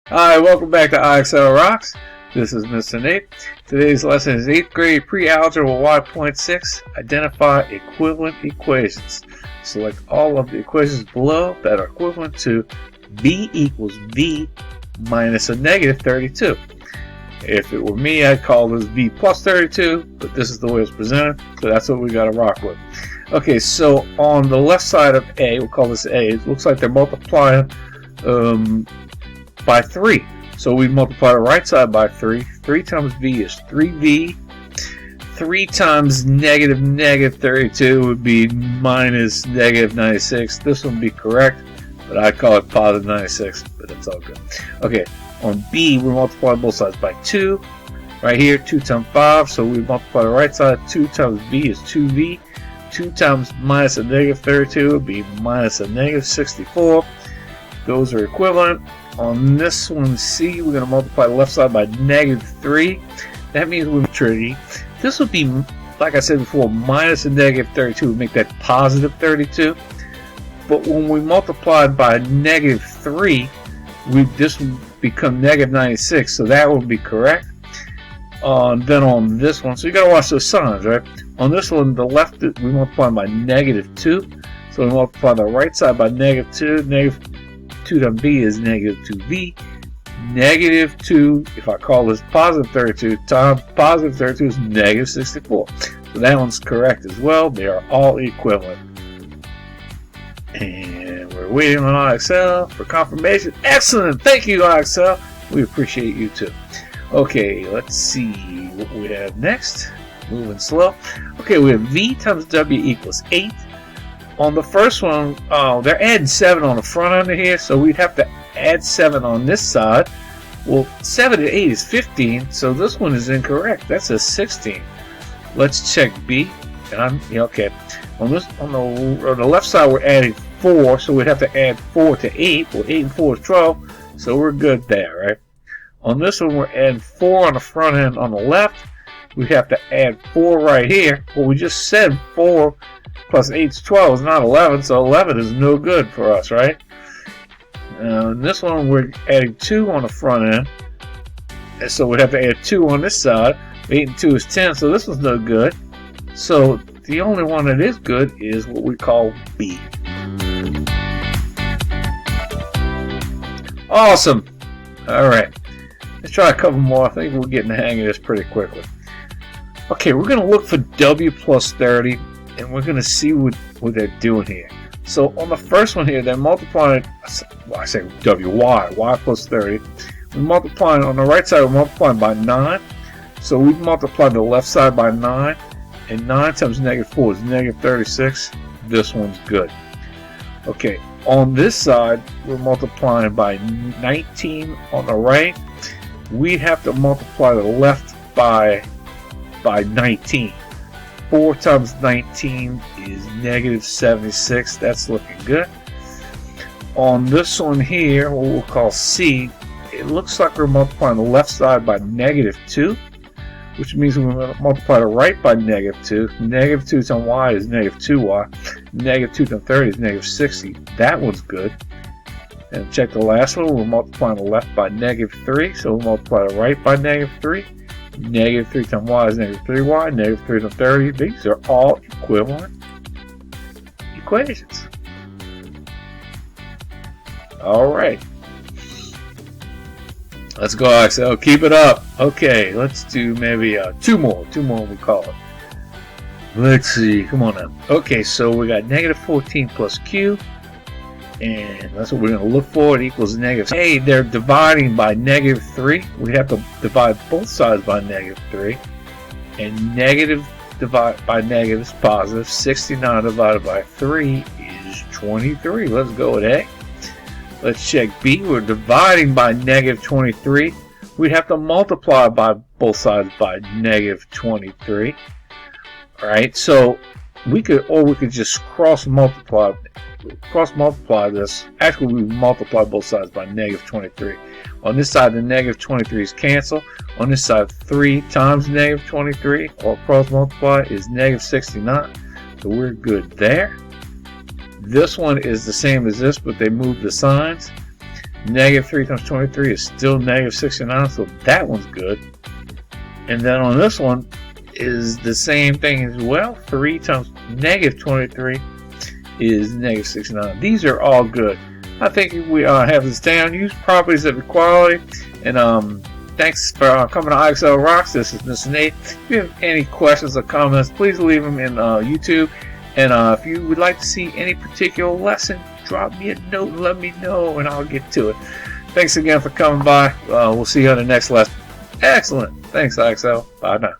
Hi, welcome back to IXL Rocks. This is Mr. Nate. Today's lesson is 8th grade Pre-Algegra Y.6. Identify equivalent equations. Select all of the equations below that are equivalent to b equals v minus a negative 32. If it were me, I'd call this v plus 32, but this is the way it's presented, so that's what we got to rock with. Okay, so on the left side of A, we'll call this A, it looks like they're multiplying by 3. So we multiply the right side by 3. 3 times v is 3v. 3 times negative 32 would be minus negative 96. This would be correct, but I call it positive 96, but it's all good. Okay, on B, we multiply both sides by 2. Right here, 2 times 5, so we multiply the right side. 2 times v is 2v. 2 times minus a negative 32 would be minus a negative 64. Those are equivalent. On this one, C, we're going to multiply the left side by negative 3. That means we're trinity. This would be, like I said before, minus a negative 32 would make that positive 32. But when we multiply by negative 3, this would become negative 96, so that would be correct. Then on this one, so you got to watch those signs, right? On this one, the left, we multiply by negative 2. So we multiply the right side by negative 2. Negative 2 times v is negative 2v. Negative 2, if I call this positive 32, times positive 32 is negative 64. So that one's correct as well. They are all equivalent. And we're waiting on IXL for confirmation. Excellent! Thank you, IXL. We appreciate you too. Okay, let's see what we have next. Moving slow. Okay, we have v times w equals 8. On the first one, they're adding 7 on the front end of here, so we'd have to add 7 on this side. Well, 7 and 8 is 15, so this one is incorrect. That's a 16. Let's check B. And okay. On the left side, we're adding 4, so we'd have to add 4 to 8. Well, 8 and 4 is 12, so we're good there, right? On this one, we're adding 4 on the front end on the left. We'd have to add 4 right here. Well, we just said 4 plus 8 is 12 is not 11, so 11 is no good for us, right? This one, we're adding 2 on the front end, and so we'd have to add 2 on this side. 8 and 2 is 10, so this one's no good. So the only one that is good is what we call B. Awesome! Alright, let's try a couple more. I think we're getting the hang of this pretty quickly. Okay, we're going to look for W plus 30. And we're going to see what they're doing here. So on the first one here, they're multiplying, well, I say y plus 30. We're multiplying on the right side, we're multiplying by 9. So we multiply the left side by 9. And 9 times negative 4 is negative 36. This one's good. Okay, on this side, we're multiplying by 19 on the right. We'd have to multiply the left by 19. 4 times 19 is negative 76. That's looking good. On this one here, what we'll call C, it looks like we're multiplying the left side by negative 2, which means we're going to multiply the right by negative 2. Negative 2 times y is negative 2y. Negative 2 times 30 is negative 60. That one's good. And check the last one. We're multiplying the left by negative 3, so we'll multiply the right by negative 3. Negative 3 times y is negative 3y. Negative 3 times 30. These are all equivalent equations. Alright. Let's go, IXL. Keep it up. Okay, let's do maybe 2 more. 2 more we call it. Let's see. Come on now. Okay, so we got negative 14 plus q. And that's what we're going to look for. It equals negative. Hey, they're dividing by negative 3. We have to divide both sides by negative 3. And negative divided by negative is positive. 69 divided by 3 is 23. Let's go with A. Let's check B. We're dividing by negative 23. We'd have to multiply by both sides by negative 23. Alright, so we could just cross multiply cross multiply this. Actually, we multiply both sides by negative 23. On this side, the negative 23's cancel. On this side, 3 times negative 23, or cross multiply, is negative 69. So we're good there. This one is the same as this, but they moved the signs. Negative 3 times 23 is still negative 69, so that one's good. And then on this one is the same thing as well. 3 times negative 23 is negative 69. These are all good. I think we have this down. Use properties of equality. And thanks for coming to IXL Rocks. This is Mr. Nate. If you have any questions or comments, please leave them in YouTube. And if you would like to see any particular lesson, drop me a note and let me know, and I'll get to it. Thanks again for coming by. We'll see you on the next lesson. Excellent. Thanks, IXL. Bye now.